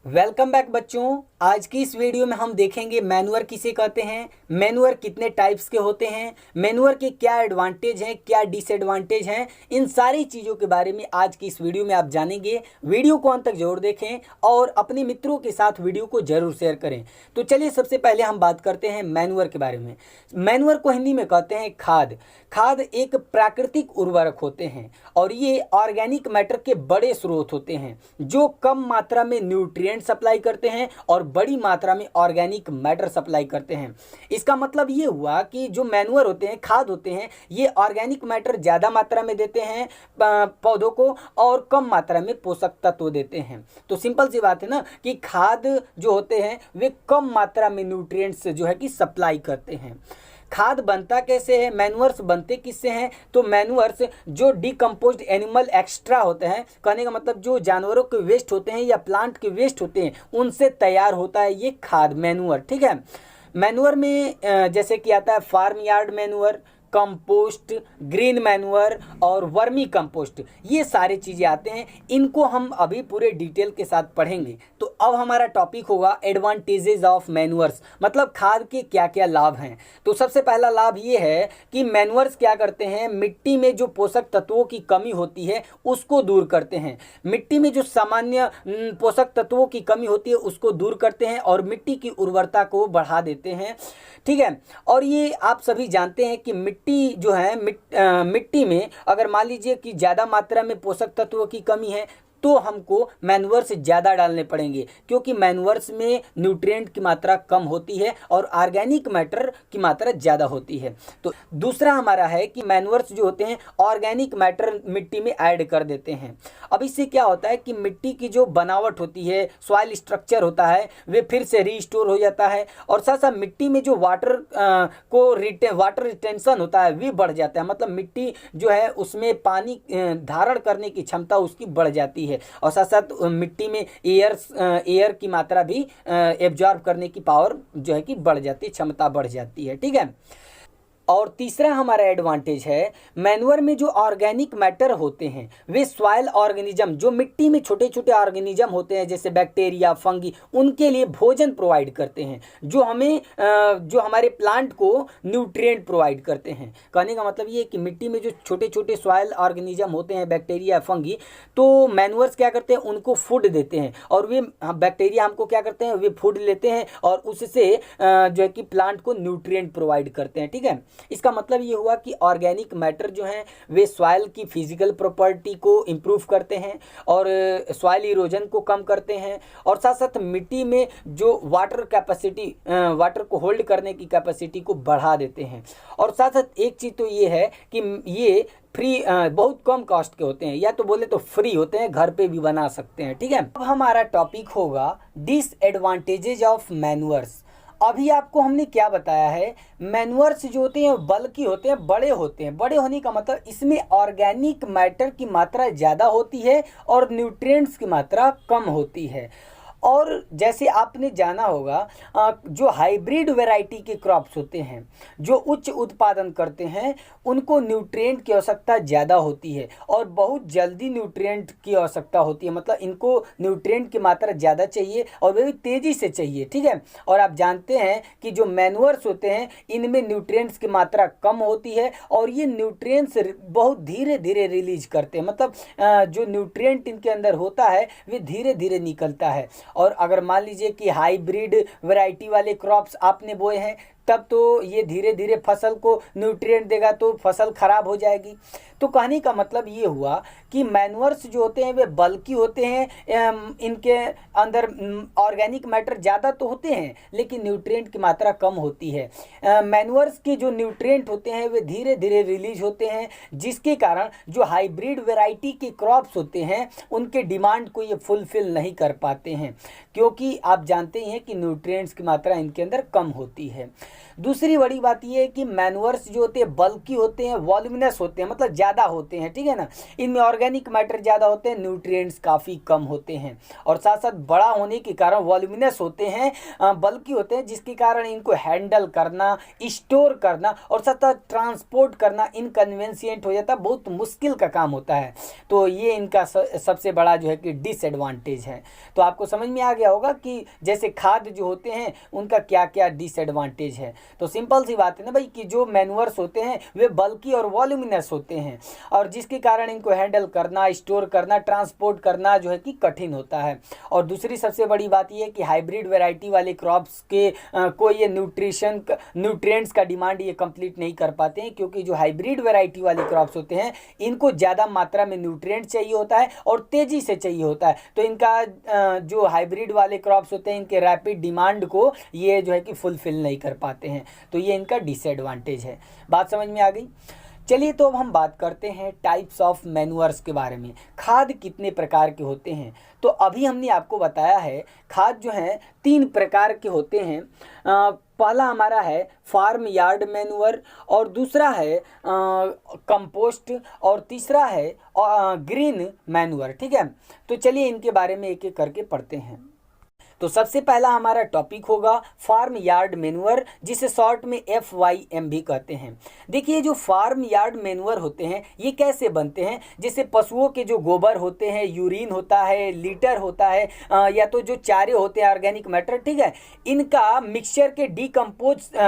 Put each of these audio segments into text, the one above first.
Welcome back बच्चों। आज की इस वीडियो में हम देखेंगे मैन्युअर किसे कहते हैं, मैन्युअर कितने टाइप्स के होते हैं, मैन्युअर के क्या एडवांटेज हैं, क्या डिसएडवांटेज हैं। इन सारी चीज़ों के बारे में आज की इस वीडियो में आप जानेंगे। वीडियो को अंत तक जरूर देखें और अपने मित्रों के साथ वीडियो को जरूर शेयर करें। तो चलिए सबसे पहले हम बात करते हैं मैन्युअर के बारे में। मैन्युअर को हिंदी में कहते हैं खाद। खाद एक प्राकृतिक उर्वरक होते हैं और ये ऑर्गेनिक मैटर के बड़े स्रोत होते हैं जो कम मात्रा में न्यूट्रिएंट सप्लाई करते हैं और बड़ी मात्रा में ऑर्गेनिक मैटर सप्लाई करते हैं। इसका मतलब ये हुआ कि जो मैन्युअर होते हैं, खाद होते हैं, ये ऑर्गेनिक मैटर ज़्यादा मात्रा में देते हैं पौधों को और कम मात्रा में पोषक तत्व देते हैं। तो सिंपल सी बात है ना कि खाद जो होते हैं वे कम मात्रा में न्यूट्रिएंट्स जो है कि सप्लाई करते हैं। खाद बनता कैसे है, मैन्युअर्स बनते किससे हैं? तो मैन्युअर्स जो डिकम्पोज्ड एनिमल एक्स्ट्रा होते हैं, कहने का मतलब जो जानवरों के वेस्ट होते हैं या प्लांट के वेस्ट होते हैं उनसे तैयार होता है ये खाद, मैन्युअर। ठीक है। मैन्युअर में जैसे कि आता है farm yard manure, compost, green manure और वर्मी कंपोस्ट, ये सारी चीज़ें आते हैं। इनको हम अभी पूरे डिटेल के साथ पढ़ेंगे। तो अब हमारा टॉपिक होगा एडवांटेजेस ऑफ मैन्युअर्स, मतलब खाद के क्या क्या लाभ हैं। तो सबसे पहला लाभ ये है कि मैन्युअर्स क्या करते हैं, मिट्टी में जो पोषक तत्वों की कमी होती है उसको दूर करते हैं। मिट्टी में जो सामान्य पोषक तत्वों की कमी होती है उसको दूर करते हैं और मिट्टी की उर्वरता को बढ़ा देते हैं। ठीक है। और ये आप सभी जानते हैं कि मिट्टी जो है मिट्टी में अगर मान लीजिए कि ज़्यादा मात्रा में पोषक तत्वों की कमी है तो हमको मैन्युअर्स ज़्यादा डालने पड़ेंगे, क्योंकि मैन्युअर्स में न्यूट्रिएंट की मात्रा कम होती है और ऑर्गेनिक मैटर की मात्रा ज़्यादा होती है। तो दूसरा हमारा है कि मैन्युअर्स जो होते हैं ऑर्गेनिक मैटर मिट्टी में ऐड कर देते हैं। अब इससे क्या होता है कि मिट्टी की जो बनावट होती है, सॉइल स्ट्रक्चर होता है, वे फिर से रीस्टोर हो जाता है और साथ साथ मिट्टी में जो वाटर रिटेंशन होता है वे बढ़ जाता है। मतलब मिट्टी जो है उसमें पानी धारण करने की क्षमता उसकी बढ़ जाती है और साथ साथ मिट्टी में एयर की मात्रा भी एब्जॉर्ब करने की पावर जो है कि बढ़ जाती है, क्षमता बढ़ जाती है। ठीक है। और तीसरा हमारा एडवांटेज है मैन्युअर में जो ऑर्गेनिक मैटर होते हैं वे सॉइल ऑर्गेनिज्म, जो मिट्टी में छोटे छोटे ऑर्गेनिज्म होते हैं जैसे बैक्टीरिया, फंगी, उनके लिए भोजन प्रोवाइड करते हैं जो हमें जो हमारे प्लांट को न्यूट्रिएंट प्रोवाइड करते हैं। कहने का मतलब ये है कि मिट्टी में जो छोटे छोटे सॉइल ऑर्गेनिज्म होते हैं, बैक्टीरिया, फंगी, तो मैन्युअर्स क्या करते हैं, उनको फूड देते हैं और वे बैक्टीरिया हमको क्या करते हैं, वे फूड लेते हैं और उससे जो है कि प्लांट को न्यूट्रिएंट प्रोवाइड करते हैं। ठीक है। इसका मतलब ये हुआ कि ऑर्गेनिक मैटर जो हैं वे सॉइल की फिजिकल प्रॉपर्टी को इम्प्रूव करते हैं और सॉइल इरोजन को कम करते हैं और साथ साथ मिट्टी में जो वाटर कैपेसिटी, वाटर को होल्ड करने की कैपेसिटी को बढ़ा देते हैं। और साथ साथ एक चीज़ तो ये है कि ये फ्री, बहुत कम कॉस्ट के होते हैं, या तो बोले तो फ्री होते हैं, घर पे भी बना सकते हैं। ठीक है। अब हमारा टॉपिक होगा डिसएडवांटेजेस ऑफ मैन्युअर्स। अभी आपको हमने क्या बताया है, मैन्युअर्स जो होते हैं बल्कि होते हैं, बड़े होते हैं। बड़े होने का मतलब इसमें ऑर्गेनिक मैटर की मात्रा ज़्यादा होती है और न्यूट्रिएंट्स की मात्रा कम होती है। और जैसे आपने जाना होगा जो हाइब्रिड वैरायटी के क्रॉप्स होते हैं जो उच्च उत्पादन करते हैं उनको न्यूट्रिएंट की आवश्यकता ज़्यादा होती है और बहुत जल्दी न्यूट्रिएंट की आवश्यकता होती है। मतलब इनको न्यूट्रिएंट की मात्रा ज़्यादा चाहिए और वे भी तेज़ी से चाहिए। ठीक है। और आप जानते हैं कि जो मैन्युअर्स होते हैं इनमें न्यूट्रिएंट्स की मात्रा कम होती है और ये न्यूट्रिएंट्स बहुत धीरे धीरे रिलीज करते हैं। मतलब जो न्यूट्रिएंट इनके अंदर होता है वे धीरे धीरे निकलता है। और अगर मान लीजिए कि हाइब्रिड वैरायटी वाले क्रॉप्स आपने बोए हैं तब तो ये धीरे धीरे फसल को न्यूट्रिएंट देगा तो फसल खराब हो जाएगी। तो कहने का मतलब ये हुआ कि मैन्युअर्स जो होते हैं वे बल्कि होते हैं, इनके अंदर ऑर्गेनिक मैटर ज़्यादा तो होते हैं लेकिन न्यूट्रिएंट की मात्रा कम होती है। मैन्युअर्स के जो न्यूट्रिएंट होते हैं वे धीरे धीरे रिलीज होते हैं जिसके कारण जो हाइब्रिड वैरायटी के क्रॉप्स होते हैं उनके डिमांड को ये फुलफिल नहीं कर पाते हैं, क्योंकि आप जानते ही हैं कि न्यूट्रिएंट्स की मात्रा इनके अंदर कम होती है। दूसरी बड़ी बात ये है कि मैन्योर्स जो होते हैं बल्कि होते हैं, वॉल्यूमिनस होते हैं, मतलब ज़्यादा होते हैं, ठीक है ना। इनमें ऑर्गेनिक मैटर ज़्यादा होते हैं, न्यूट्रिएंट्स काफ़ी कम होते हैं, और साथ साथ बड़ा होने के कारण वॉल्यूमिनस होते हैं, बल्कि होते हैं, जिसके कारण इनको हैंडल करना, स्टोर करना और साथ साथ ट्रांसपोर्ट करना इनकन्वीनियंट हो जाता है, बहुत मुश्किल का काम होता है। तो ये इनका सबसे बड़ा जो है कि डिसएडवांटेज है। तो आपको समझ में आ गया होगा कि जैसे खाद जो होते हैं उनका क्या क्या डिसएडवांटेज है। तो सिंपल सी बात है ना भाई कि जो मैन्योर्स होते हैं वे बल्कि और वॉल्यूमिनस होते हैं, और जिसके कारण इनको हैंडल करना, स्टोर करना, ट्रांसपोर्ट करना जो है कि कठिन होता है। और दूसरी सबसे बड़ी बात यह है कि हाइब्रिड वैरायटी वाले क्रॉप्स के को ये न्यूट्रिएंट्स का डिमांड ये कंप्लीट नहीं कर पाते हैं, क्योंकि जो हाइब्रिड वैरायटी वाले क्रॉप्स होते हैं इनको ज़्यादा मात्रा में न्यूट्रिएंट्स चाहिए होता है और तेज़ी से चाहिए होता है। तो इनका जो हाइब्रिड वाले क्रॉप्स होते हैं इनके रैपिड डिमांड को ये जो है कि फुलफिल नहीं कर पाते हैं। तो ये इनका डिसएडवांटेज है। बात समझ में आ गई। चलिए तो अब हम बात करते हैं टाइप्स ऑफ मैन्योर्स के बारे में। खाद कितने प्रकार के होते हैं? तो अभी हमने आपको बताया है खाद जो है 3 प्रकार के होते हैं। पहला हमारा है फार्म यार्ड मैन्योर, और दूसरा है कंपोस्ट, और तीसरा है ग्रीन मैन्योर, ठीक है। तो चलिए इनके बारे में एक एक करके पढ़ते हैं। तो सबसे पहला हमारा टॉपिक होगा फार्म यार्ड मैन्योर, जिसे शॉर्ट में FYM भी कहते हैं। देखिए जो फार्म यार्ड मैन्योर होते हैं ये कैसे बनते हैं? जैसे पशुओं के जो गोबर होते हैं, यूरिन होता है, लीटर होता है, या तो जो चारे होते हैं ऑर्गेनिक मैटर, ठीक है, इनका मिक्सचर के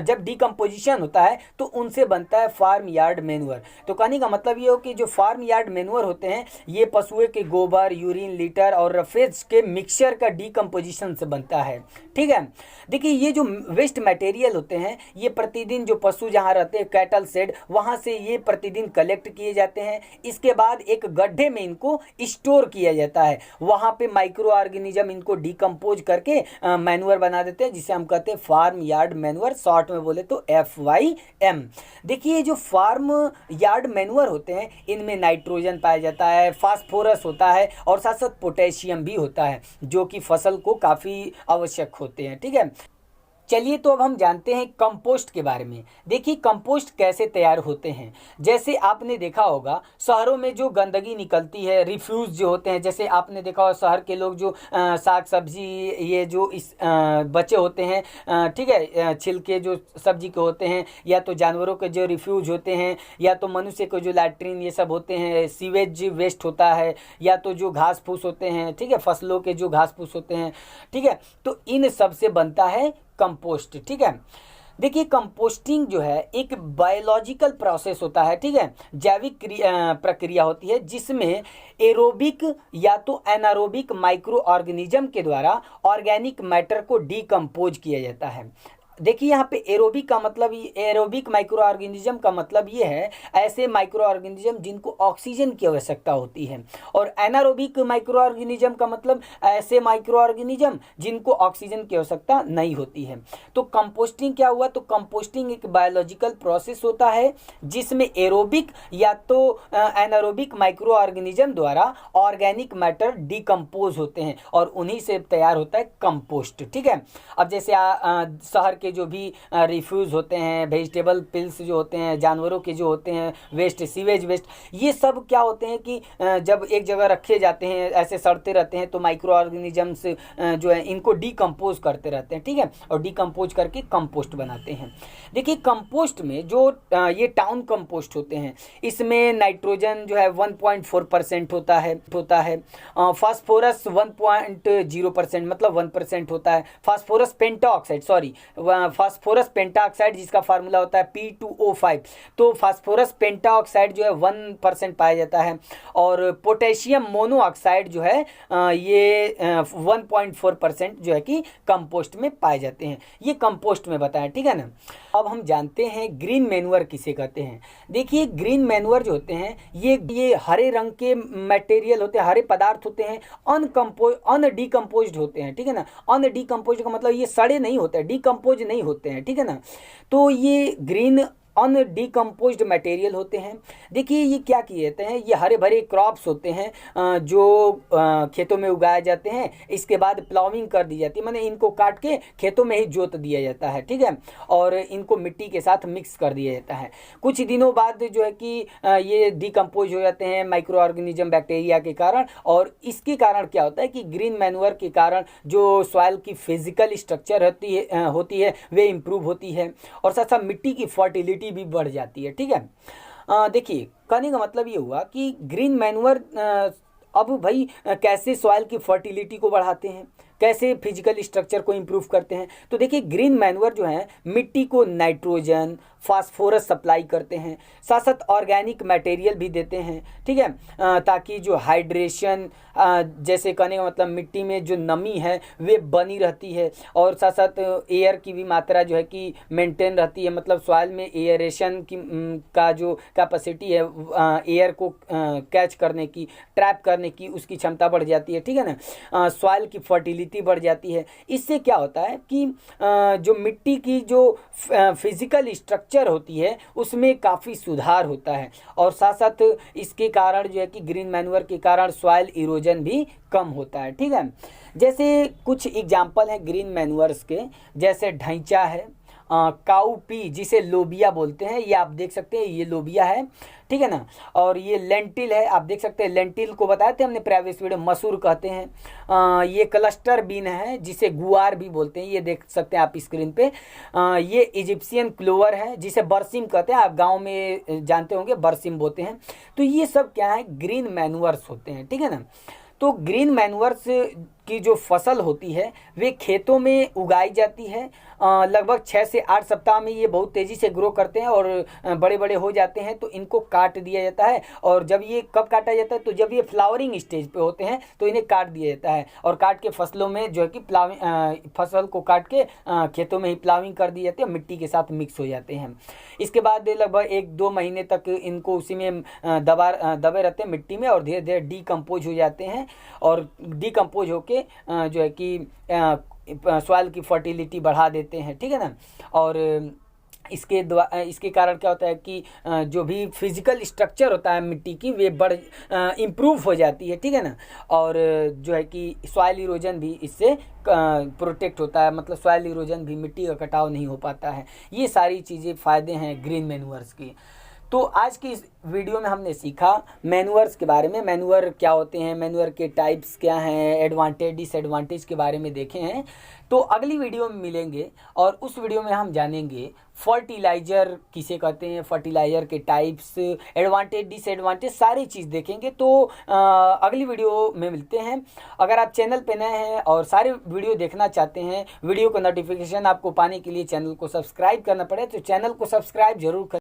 जब डिकम्पोजिशन होता है तो उनसे बनता है फार्म यार्ड मैन्योर। तो कहने का मतलब ये हो कि जो फार्म यार्ड मैन्योर होते हैं ये पशुओं के गोबर, यूरिन, लीटर और रफेज के मिक्सचर का डिकम्पोजिशन से बनता है, ठीक है। देखिए ये जो वेस्ट मटेरियल होते हैं ये प्रतिदिन जो पशु जहाँ रहते हैं, कैटल शेड, वहाँ से ये प्रतिदिन कलेक्ट किए जाते हैं। इसके बाद एक गड्ढे में इनको स्टोर किया जाता है, वहाँ पे माइक्रो ऑर्गेनिज्म इनको डिकम्पोज करके मैन्योर बना देते हैं, जिसे हम कहते हैं फार्म यार्ड मैन्योर, शॉर्ट में बोले तो FYM। देखिए जो फार्म यार्ड मैन्योर होते हैं इनमें नाइट्रोजन पाया जाता है, फास्फोरस होता है और साथ साथ पोटेशियम भी होता है, जो कि फसल को काफ़ी आवश्यक होते हैं, ठीक है। चलिए तो अब हम जानते हैं कंपोस्ट के बारे में। देखिए कंपोस्ट कैसे तैयार होते हैं। जैसे आपने देखा होगा शहरों में जो गंदगी निकलती है, रिफ्यूज जो होते हैं, जैसे आपने देखा होगा शहर के लोग जो साग सब्जी ये जो बचे होते हैं, ठीक है, छिलके जो सब्जी के होते हैं, या तो जानवरों के जो रिफ्यूज होते हैं, या तो मनुष्य को जो लैट्रिन ये सब होते हैं, सीवेज वेस्ट होता है, या तो जो घास फूस होते हैं, ठीक है, फसलों के जो घास फूस होते हैं, ठीक है, तो इन सब से बनता है कंपोस्ट, ठीक है। देखिए कंपोस्टिंग जो है एक बायोलॉजिकल प्रोसेस होता है, ठीक है, जैविक प्रक्रिया होती है जिसमें एरोबिक या तो एनारोबिक माइक्रो ऑर्गेनिज्म के द्वारा ऑर्गेनिक मैटर को डिकम्पोज किया जाता है। देखिए यहाँ पे एरोबिक माइक्रो ऑर्गेनिज्म का मतलब ये है ऐसे माइक्रो ऑर्गेनिज्म जिनको ऑक्सीजन की आवश्यकता होती है, और एनारोबिक माइक्रो ऑर्गेनिज्म का मतलब ऐसे माइक्रो ऑर्गेनिज्म जिनको ऑक्सीजन की आवश्यकता नहीं होती है। तो कंपोस्टिंग क्या हुआ? तो कंपोस्टिंग एक बायोलॉजिकल प्रोसेस होता है जिसमें एरोबिक या तो एनारोबिक माइक्रो ऑर्गेनिज्म द्वारा ऑर्गेनिक मैटर डिकम्पोज होते हैं और उन्हीं से तैयार होता है कंपोस्ट, ठीक है। अब जैसे शहर के जो भी रिफ्यूज होते हैं, वेजिटेबल पिल्स जो होते हैं, जानवरों के जो होते हैं वेस्ट, सीवेज वेस्ट, ये सब क्या होते हैं कि जब एक जगह रखे जाते हैं ऐसे सड़ते रहते हैं तो माइक्रो ऑर्गेनिजम्स जो है इनको डिकम्पोज करते रहते हैं, ठीक है, और डिकम्पोज करके कंपोस्ट बनाते हैं। देखिए कंपोस्ट में जो ये टाउन कंपोस्ट होते हैं इसमें नाइट्रोजन जो है 1.4% होता है, फास्फोरस 1.0% मतलब 1% होता है, फास्फोरस पेंटाऑक्साइड जिसका फार्मूला होता है P2O5, तो फास्फोरस पेंटाऑक्साइड जो है 1% पाया जाता है, और पोटेशियम मोनोऑक्साइड जो है ये 1.4% जो है कि कंपोस्ट में पाए जाते हैं। ये कंपोस्ट में बताया, ठीक है ना। अब हम जानते हैं ग्रीन मैन्योर किसे कहते हैं। देखिए ग्रीन मैन्योर जो होते हैं ये हरे रंग के मटेरियल होते हैं, हरे पदार्थ होते हैं, अनडिकम्पोज्ड होते हैं, ठीक है ना। अनडिकम्पोज्ड का मतलब ये सड़े नहीं होते हैं, डिकम्पोज नहीं होते हैं, ठीक है ना। तो ये ग्रीन अनडिकम्पोज्ड मटेरियल होते हैं। देखिए ये क्या किए जाते हैं, ये हरे भरे क्रॉप्स होते हैं जो खेतों में उगाए जाते हैं, इसके बाद प्लाविंग कर दी जाती है, माने इनको काट के खेतों में ही जोत दिया जाता है, ठीक है, और इनको मिट्टी के साथ मिक्स कर दिया जाता है। कुछ दिनों बाद जो है कि ये डिकम्पोज हो जाते हैं माइक्रो ऑर्गेनिज्म बैक्टीरिया के कारण, और इसके कारण क्या होता है कि ग्रीन मैन्योर के कारण जो सॉइल की फिजिकल स्ट्रक्चर होती है वे इम्प्रूव होती है, और साथ साथ मिट्टी की फर्टिलिटी भी बढ़ जाती है, ठीक है। देखिए कहने का मतलब ये हुआ कि ग्रीन मैन्योर अब भाई कैसे सॉइल की फर्टिलिटी को बढ़ाते हैं, कैसे फिजिकल स्ट्रक्चर को इम्प्रूव करते हैं। तो देखिए ग्रीन मैन्योर जो है मिट्टी को नाइट्रोजन फास्फोरस सप्लाई करते हैं, साथ साथ ऑर्गेनिक मटेरियल भी देते हैं, ठीक है, ताकि जो हाइड्रेशन जैसे कहने का मतलब मिट्टी में जो नमी है वे बनी रहती है, और साथ साथ एयर की भी मात्रा जो है कि मेंटेन रहती है, मतलब सॉइल में एयरेशन की का जो कैपेसिटी है एयर को कैच करने की, ट्रैप करने की, उसकी क्षमता बढ़ जाती है, ठीक है ना। सॉइल की फर्टिलिटी बढ़ जाती है। इससे क्या होता है कि जो मिट्टी की जो फिजिकल स्ट्रक्चर होती है उसमें काफ़ी सुधार होता है, और साथ साथ इसके कारण जो है कि ग्रीन मैन्योर के कारण सॉइल इरोजन भी कम होता है, ठीक है। जैसे कुछ एग्जाम्पल हैं ग्रीन मैन्योर्स के, जैसे ढैंचा है, काउपी जिसे लोबिया बोलते हैं, ये आप देख सकते हैं, ये लोबिया है, ठीक है ना, और ये लेंटिल है, आप देख सकते हैं, लेंटिल को बताए थे हमने प्रीवियस वीडियो, मसूर कहते हैं। ये क्लस्टर बीन है जिसे गुआर भी बोलते हैं, ये देख सकते हैं आप स्क्रीन पे। ये इजिप्शियन क्लोवर है जिसे बरसिम कहते हैं, आप गांव में जानते होंगे बरसिम बोलते हैं। तो ये सब क्या है, ग्रीन मैन्योर्स होते हैं, ठीक है ना। तो ग्रीन मैन्योर्स की जो फसल होती है वे खेतों में उगाई जाती है, लगभग 6 से 8 सप्ताह में ये बहुत तेज़ी से ग्रो करते हैं और बड़े बड़े हो जाते हैं, तो इनको काट दिया जाता है। और जब ये कब काटा जाता है, तो जब ये फ्लावरिंग स्टेज पे होते हैं तो इन्हें काट दिया जाता है, और काट के फसलों में जो है कि फसल को काट के खेतों में ही प्लाविंग कर दी जाती है, मिट्टी के साथ मिक्स हो जाते हैं। इसके बाद लगभग 1-2 महीने तक इनको उसी में दबे रहते हैं मिट्टी में, और धीरे धीरे डिकम्पोज हो जाते हैं, और डिकम्पोज होके जो है कि सॉइल की फर्टिलिटी बढ़ा देते हैं, ठीक है ना। और इसके कारण क्या होता है कि जो भी फिजिकल स्ट्रक्चर होता है मिट्टी की वे इम्प्रूव हो जाती है, ठीक है ना। और जो है कि सॉइल इरोजन भी इससे प्रोटेक्ट होता है, मतलब सॉइल इरोजन भी, मिट्टी का कटाव नहीं हो पाता है। ये सारी चीज़ें फ़ायदे हैं ग्रीन मैन्योर्स की। तो आज की इस वीडियो में हमने सीखा मैन्योर्स के बारे में, मैन्योर क्या होते हैं, मैन्योर के टाइप्स क्या हैं, एडवांटेज डिसएडवांटेज के बारे में देखे हैं। तो अगली वीडियो में मिलेंगे, और उस वीडियो में हम जानेंगे फर्टिलाइज़र किसे कहते हैं, फर्टिलाइज़र के टाइप्स, एडवांटेज डिसएडवांटेज, सारी चीज़ देखेंगे। तो अगली वीडियो में मिलते हैं। अगर आप चैनल पे नए हैं और सारे वीडियो देखना चाहते हैं, वीडियो का नोटिफिकेशन आपको पाने के लिए चैनल को सब्सक्राइब करना पड़े, तो चैनल को सब्सक्राइब जरूर करें।